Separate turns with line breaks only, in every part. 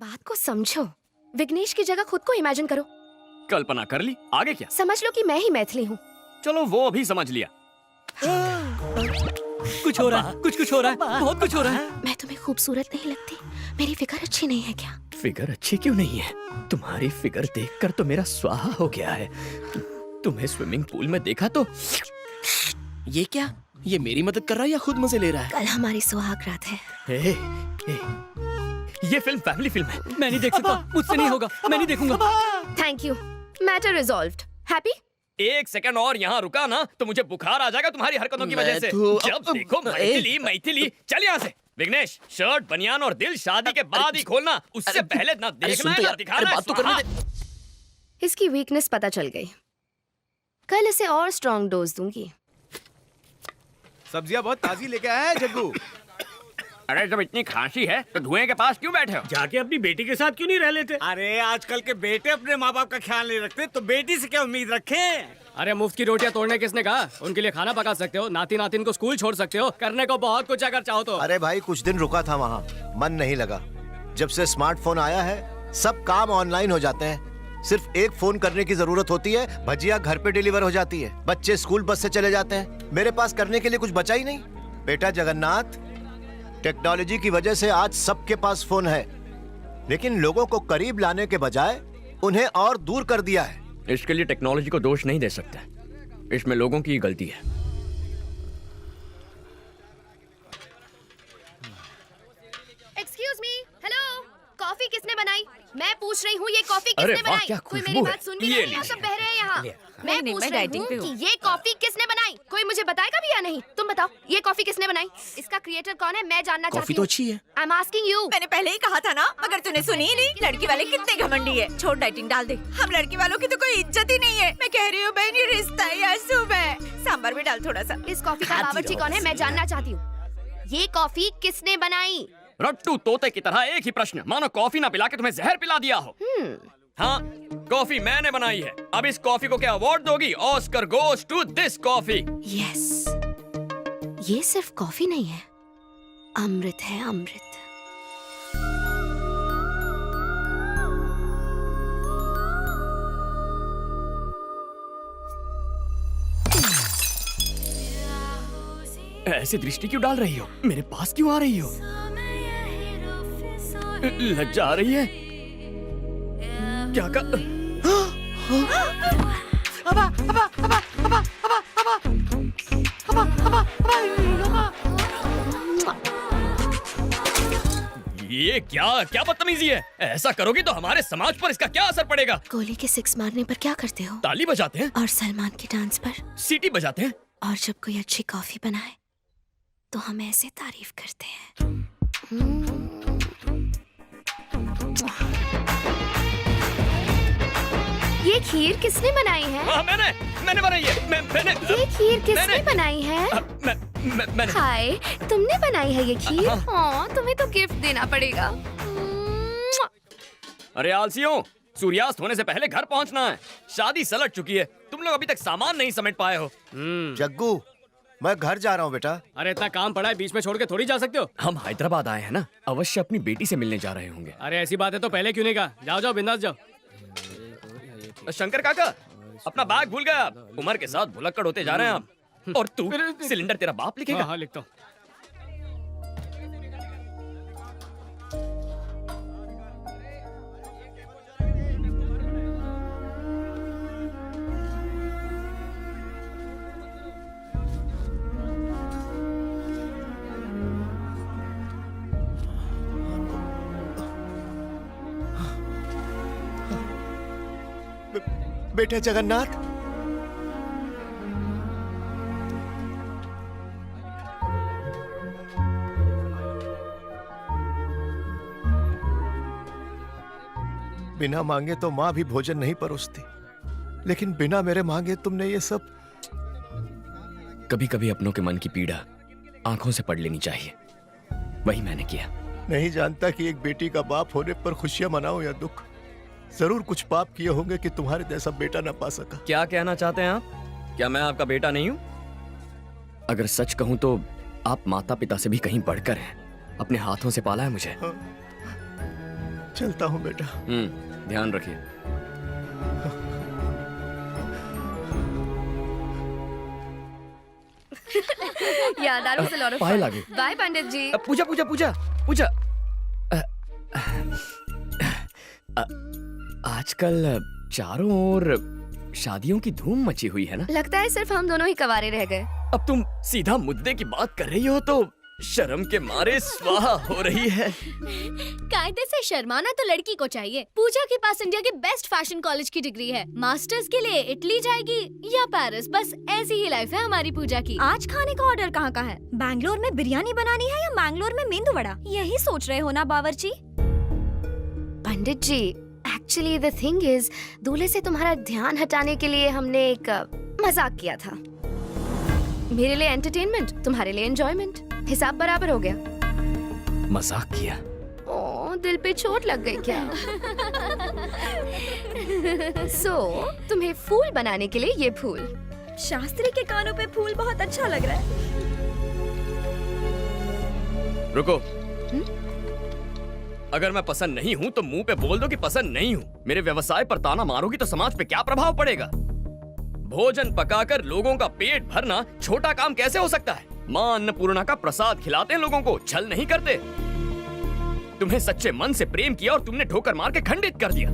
बात को समझो। विघ्नेश की जगह खुद को इमेजिन करो।
कल्पना कर ली, आगे क्या?
समझ लो कि मैं ही मैथिली हूँ।
चलो वो अभी समझ लिया।
कुछ हो रहा है, कुछ हो रहा है, बहुत कुछ हो रहा है।
मैं तुम्हें खूबसूरत नहीं लगती? मेरी फिगर अच्छी नहीं है क्या?
फिगर अच्छी क्यों नहीं है? तुम्हारी फिगर देखकर तो मेरा स्वाहा हो गया है। तुम्हें स्विमिंग पूल में देखा तो
ये क्या? ये मेरी मदद कर रहा है या खुद मजे ले रहा है?
कल हमारी सुहाग रात है।
ए, ए, ये फिल्म फैमिली फिल्म है।
मैं नहीं देख सकता, मुझसे नहीं होगा, मैं नहीं देखूंगा।
Thank you, matter resolved. Happy?
एक सेकंड और यहाँ रुका ना तो मुझे बुखार आ जाएगा तुम्हारी हरकतों की वजह से। जब देखो मैथिली मैथिली। चल यहाँ से। विघ्नेश, शर्ट बनियान और दिल शादी के बाद ही खोलना, उससे पहले ना देखना है ना दिखाना है।
बात तो करने दे।
इसकी वीकनेस पता चल गई। कल इसे और स्ट्रॉन्ग डोज दूंगी।
सब्जियां बहुत ताजी लेके आया है जग्गू।
अरे जब इतनी खांसी है तो धुएं के पास क्यों बैठे हो?
जाके अपनी बेटी के साथ क्यों नहीं रह लेते?
अरे आजकल के बेटे अपने माँ बाप का ख्याल नहीं रखते तो बेटी से क्या उम्मीद रखें?
अरे मुफ्त की रोटियां तोड़ने किसने कहा? उनके लिए खाना पका सकते हो, नाती नातिन को स्कूल छोड़ सकते हो, करने को बहुत कुछ अगर चाहो तो।
अरे भाई कुछ दिन रुका था वहाँ, मन नहीं लगा। जब से स्मार्टफोन आया है सब काम ऑनलाइन हो जाते हैं। सिर्फ एक फोन करने की जरूरत होती है, भजिया घर पे डिलीवर हो जाती है, बच्चे स्कूल बस से चले जाते हैं। मेरे पास करने के लिए कुछ बचा ही नहीं। बेटा जगन्नाथ, टेक्नोलॉजी की वजह से आज सबके पास फोन है, लेकिन लोगों को करीब लाने के बजाय उन्हें और दूर कर दिया है।
इसके लिए टेक्नोलॉजी को दोष नहीं दे सकते, इसमें लोगों की गलती है।
एक्सक्यूज मी, हेलो, कॉफी किसने बनाई? मैं पूछ रही हूँ ये कॉफी
अरे
किसने
वाह,
बनाई?
क्या
कोई
खुशबू
मेरी
है।
बात सुन भी
ये
नहीं रहा, सब बह रहे हैं यहाँ। मैं
नहीं,
पूछ
मैं
रही
डाइटिंग पे
हूँ
हूँ।
कि ये कॉफी किसने बनाई? कोई मुझे बताएगा भी या नहीं? तुम बताओ, ये कॉफी किसने बनाई? इसका क्रिएटर कौन है? मैं जानना चाहती
कॉफी
हूँ।
तो अच्छी है।
I am asking you.
मैंने पहले ही कहा था ना, मगर तूने सुनी ही नहीं। लड़की वाले कितने घमंडी है। छोड़, डाइटिंग डाल दे। हम लड़की वालों की तो कोई इज्जत ही नहीं है। मैं कह रही हूँ बहन, ये रिश्ता है या शुभ है? सांभर भी डाल थोड़ा सा।
इस कॉफी का बावर्ची कौन है? मैं जानना चाहती हूँ। ये कॉफी किसने बनाई?
रट्टू तोते की तरह एक ही प्रश्न, मानो कॉफी ना पिला के तुम्हें जहर पिला दिया हो। हाँ, कॉफी मैंने बनाई है। अब इस कॉफी को क्या अवार्ड दोगी? Oscar goes to this coffee.
Yes, ये सिर्फ कॉफी नहीं है, अमृत है, अमृत।
ऐसी दृष्टि क्यों डाल रही हो? मेरे पास क्यों आ रही हो? लज्जा आ रही है? क्या कर... ये क्या क्या बदतमीजी है? ऐसा करोगी तो हमारे समाज पर इसका क्या असर पड़ेगा?
गोली के 6 मारने पर क्या करते हो?
ताली बजाते हैं,
और सलमान के डांस पर?
सीटी बजाते हैं।
और जब कोई अच्छी कॉफी बनाए तो हम ऐसे तारीफ करते हैं। ये खीर किसने बनाई है?
हाँ, मैंने बनाई है। मैंने
ये खीर किसने बनाई है?
मैंने
हाय, तुमने बनाई है ये खीर? हाँ, तुम्हें तो गिफ्ट देना पड़ेगा।
अरे आलसियों, सूर्यास्त होने से पहले घर पहुंचना है। शादी सलट चुकी है, तुम लोग अभी तक सामान नहीं समेट पाए हो।
जग्गू, मैं घर जा रहा हूँ बेटा।
अरे इतना काम पड़ा है, बीच में छोड़ के थोड़ी जा सकते हो।
हम हैदराबाद आए हैं ना, अवश्य अपनी बेटी से मिलने जा रहे होंगे।
अरे ऐसी बात है तो पहले क्यों नहीं कहा? जाओ जाओ, बिंदास जाओ।
शंकर काका, अपना बैग भूल गया आप। उम्र के साथ भुलक्कड़ होते जा रहे हैं आप। और तू, सिलेंडर तेरा बाप लिखेगा?
हाँ, लिखता हूँ।
बेटा जगन्नाथ, बिना मांगे तो माँ भी भोजन नहीं परोसती, लेकिन बिना मेरे मांगे तुमने ये सब।
कभी कभी अपनों के मन की पीड़ा आंखों से पढ़ लेनी चाहिए, वही मैंने किया।
नहीं जानता कि एक बेटी का बाप होने पर खुशियां मनाओ या दुख। जरूर कुछ पाप किए होंगे कि तुम्हारे जैसा बेटा ना पा सका।
क्या कहना चाहते हैं आप? क्या मैं आपका बेटा नहीं हूँ? अगर सच कहूँ तो आप माता पिता से भी कहीं बढ़कर हैं। अपने हाथों से पाला है मुझे।
चलता हूँ बेटा।
ध्यान रखिए।
Yeah, that was a lot of
पाए
fun.
लागे।
Bye, पंडित जी।
पूजा पूजा पूजा पूजा। आजकल चारों ओर शादियों की धूम मची हुई है ना?
लगता है सिर्फ हम दोनों ही कवारे रह गए।
अब तुम सीधा मुद्दे की बात कर रही हो तो शर्म के मारे स्वाहा हो रही है।
कायदे से शर्माना तो लड़की को चाहिए। पूजा के पास इंडिया के बेस्ट फैशन कॉलेज की डिग्री है। मास्टर्स के लिए इटली जाएगी या पेरिस, बस ऐसी ही लाइफ है हमारी पूजा की।
आज खाने का ऑर्डर कहाँ का है? बैंगलोर में बिरयानी बनानी है या मैंगलोर में मेंदू वड़ा? यही सोच रहे हो ना बावर्ची?
पंडित जी, एक्चुअली द थिंग इज, दूल्हे से तुम्हारा ध्यान हटाने के लिए हमने एक मजाक किया था। मेरे लिए एंटरटेनमेंट, तुम्हारे लिए एंजॉयमेंट। हिसाब बराबर हो गया।
मजाक किया?
ओ, दिल पे चोट लग गई क्या? तुम्हें फूल बनाने के लिए ये फूल।
शास्त्री के कानों पे फूल बहुत अच्छा लग रहा है।
रुको। अगर मैं पसंद नहीं हूँ तो मुंह पे बोल दो कि पसंद नहीं हूँ। मेरे व्यवसाय पर ताना मारोगी तो समाज पे क्या प्रभाव पड़ेगा? भोजन पकाकर लोगों का पेट भरना छोटा काम कैसे हो सकता है? माँ अन्नपूर्णा का प्रसाद खिलाते हैं लोगों को, छल नहीं करते। तुम्हें सच्चे मन से प्रेम किया और तुमने ठोकर मार के खंडित कर दिया।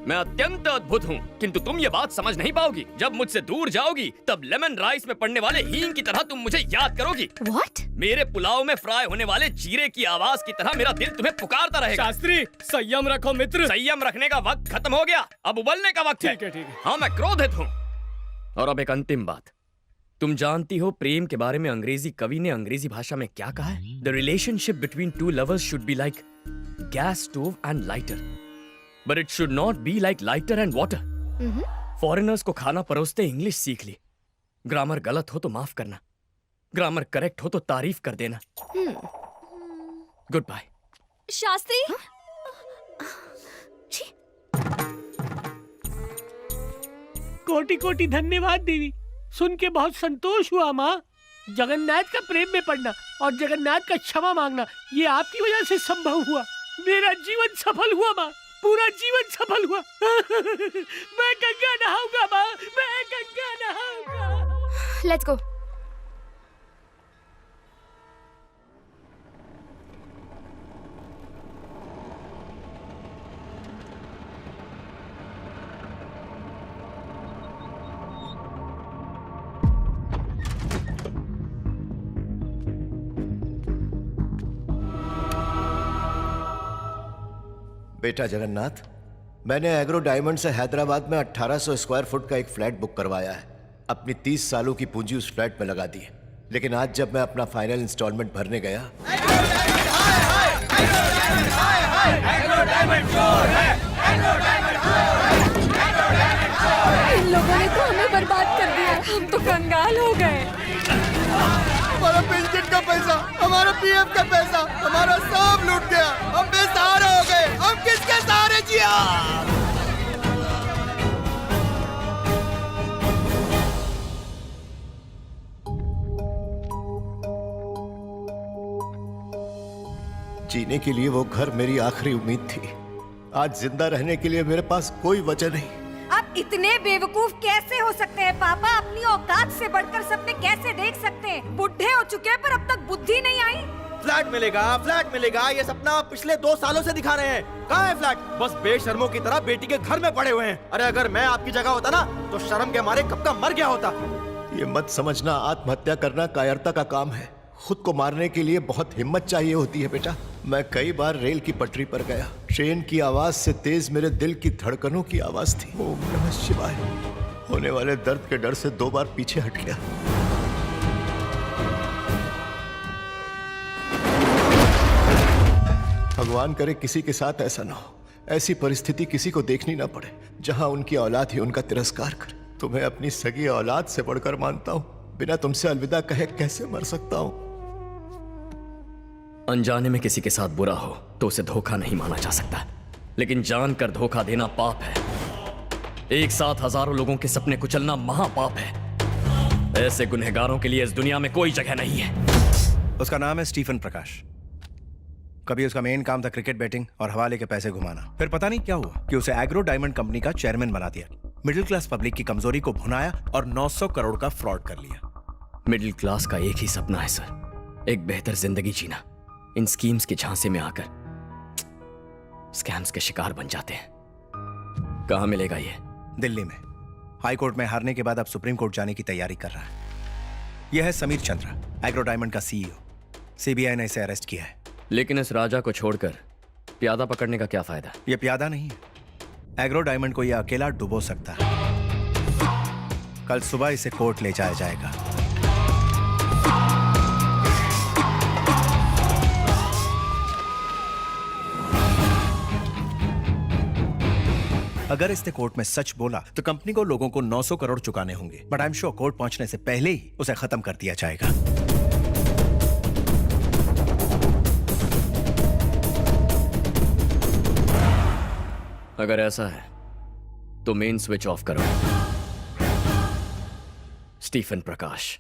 मैं अत्यंत अद्भुत हूँ, किंतु तुम ये बात समझ नहीं पाओगी। जब मुझसे दूर जाओगी तब लेमन राइस में पड़ने वाले हींग की तरह तुम मुझे याद करोगी।
What?
मेरे पुलाव में फ्राई होने वाले जीरे की आवाज की तरह मेरा दिल तुम्हें पुकारता रहेगा।
शास्त्री, संयम रखो मित्र।
संयम रखने का वक्त खत्म हो गया, अब उबलने का वक्त है।
ठीक है, ठीक है।
हाँ, मैं क्रोधित हूँ। और अब एक अंतिम बात, तुम जानती हो प्रेम के बारे में अंग्रेजी कवि ने अंग्रेजी भाषा में क्या कहा है? The relationship between two lovers should be like gas stove and lighter, but it should not be like lighter and water. Foreigners को खाना परोसते इंग्लिश सीख ली। ग्रामर गलत हो तो माफ करना, ग्रामर करेक्ट हो तो तारीफ कर देना। Good bye.
शास्त्री,
कोटि कोटि धन्यवाद देवी। सुन के बहुत संतोष हुआ माँ। जगन्नाथ का प्रेम में पड़ना और जगन्नाथ का क्षमा मांगना, ये आपकी वजह से संभव हुआ। मेरा जीवन सफल हुआ माँ, पूरा जीवन सफल हुआ। मैं गंगा नहाऊंगा माँ, मैं गंगा नहाऊंगा।
Let's go.
बेटा जगन्नाथ, मैंने एग्रो डायमंड से हैदराबाद में 1800 स्क्वायर फुट का एक फ्लैट बुक करवाया है। अपनी 30 सालों की पूंजी उस फ्लैट में लगा दी है। लेकिन आज जब मैं अपना फाइनल इंस्टॉलमेंट भरने गया,
इन लोगों ने तो हमें बर्बाद कर दिया। हम तो कंगाल हो गए।
हमारा पेंशन का पैसा, हमारा पीएफ का पैसा, हमारा सब लूट गया। हम बेसहारा हो गए। हम किसके सहारे जिया?
जीने के लिए वो घर मेरी आखिरी उम्मीद थी। आज जिंदा रहने के लिए मेरे पास कोई वजह नहीं।
आप इतने बेवकूफ कैसे हो सकते हैं पापा? अपनी औकात से बढ़कर सपने कैसे देख सकते हैं? बुढ़े हो चुके हैं पर अब तक बुद्धि नहीं आई।
फ्लैट मिलेगा, फ्लैट मिलेगा, ये सपना आप पिछले 2 सालों से दिखा रहे हैं। कहाँ है फ्लैट? बस बेशर्मों की तरह बेटी के घर में पड़े हुए हैं। अरे अगर मैं आपकी जगह होता ना तो शर्म के मारे कब का मर गया होता।
ये मत समझना आत्महत्या करना कायरता का काम है। खुद को मारने के लिए बहुत हिम्मत चाहिए होती है बेटा। मैं कई बार रेल की पटरी पर गया। ट्रेन की आवाज से तेज मेरे दिल की धड़कनों की आवाज थी। ओम नमः शिवाय। होने वाले दर्द के डर से 2 बार पीछे हट गया। भगवान करे किसी के साथ ऐसा ना हो। ऐसी परिस्थिति किसी को देखनी ना पड़े जहां उनकी औलाद ही उनका तिरस्कार करे। तुम्हें अपनी सगी औलाद से बढ़कर मानता हूं। बिना तुमसे अलविदा कहे कैसे मर सकता हूं?
अनजाने में किसी के साथ बुरा हो तो उसे धोखा नहीं माना जा सकता, लेकिन जानकर धोखा देना पाप है। एक साथ हजारों लोगों के सपने कुचलना महापाप है। ऐसे गुनहगारों के लिए इस दुनिया में कोई जगह नहीं है।
उसका नाम है स्टीफन प्रकाश।
कभी उसका मेन काम था क्रिकेट बैटिंग और हवाले के पैसे घुमाना। फिर पता नहीं क्या हुआ कि उसे एग्रो डायमंड कंपनी का चेयरमैन बना दिया। मिडिल क्लास पब्लिक की कमजोरी को भुनाया और 900 करोड़ का फ्रॉड कर लिया।
मिडिल क्लास का एक ही सपना है सर, एक बेहतर जिंदगी जीना। इन स्कीम्स के झांसे में आकर स्कैम्स के शिकार बन जाते हैं। कहाँ मिलेगा ये?
दिल्ली में। हाई कोर्ट में हारने के बाद अब सुप्रीम कोर्ट जाने की तैयारी कर रहा है। यह है समीर चंद्रा, एग्रो डायमंड का सीईओ। सीबीआई ने इसे अरेस्ट किया है।
लेकिन इस राजा को छोड़कर प्यादा पकड़ने का क्या फायदा?
यह प्यादा नहीं है, एग्रो डायमंड को यह अकेला डुबो सकता है। कल सुबह इसे कोर्ट ले जाया जाएगा। अगर इसने कोर्ट में सच बोला तो कंपनी को लोगों को 900 करोड़ चुकाने होंगे, but I am sure court पहुंचने से पहले ही उसे खत्म कर दिया जाएगा।
अगर ऐसा है तो मेन स्विच ऑफ करो। स्टीफन प्रकाश।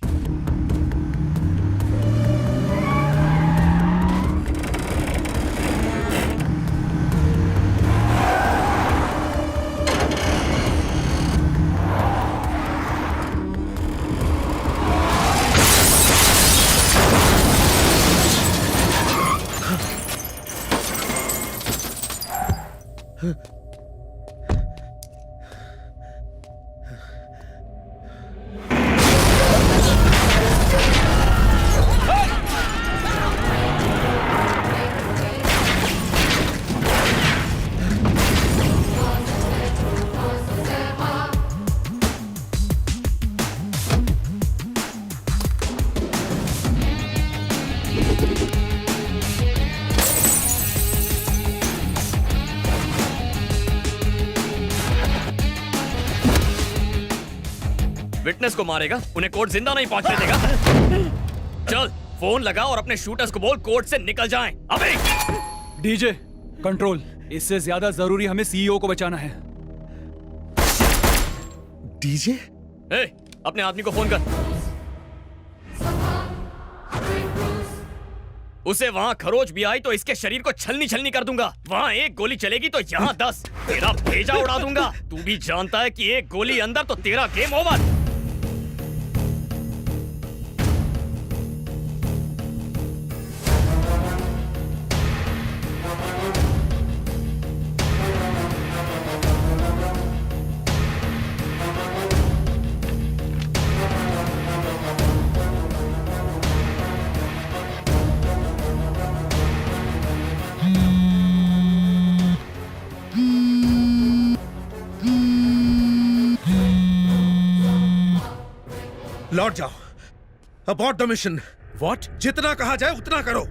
विटनेस को मारेगा, उन्हें कोर्ट जिंदा नहीं पहुंचने देगा। चल फोन लगा और अपने शूटर्स को बोल कोर्ट से निकल जाएं। अभी
डीजे कंट्रोल, इससे ज्यादा जरूरी हमें सीईओ को बचाना है।
डीजे?
अपने आदमी को फोन कर। उसे वहां खरोच भी आई तो इसके शरीर को छलनी छलनी कर दूंगा। वहां एक गोली चलेगी तो यहां 10। तेरा भेजा उड़ा दूंगा। तू भी जानता है कि एक गोली अंदर तो तेरा गेम ओवर।
लौट जाओ। Abort the mission.
व्हाट?
जितना कहा जाए उतना करो।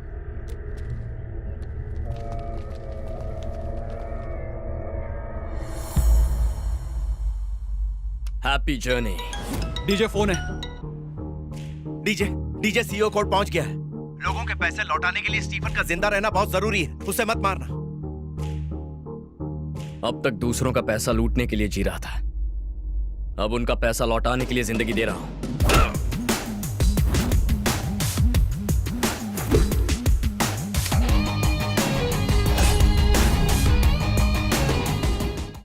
Happy journey.
डीजे फोन है।
डीजे सीईओ कोर्ट पहुंच गया है। लोगों के पैसे लौटाने के लिए स्टीफन का जिंदा रहना बहुत जरूरी है। उसे मत मारना।
अब तक दूसरों का पैसा लूटने के लिए जी रहा था, अब उनका पैसा लौटाने के लिए जिंदगी दे रहा हूं।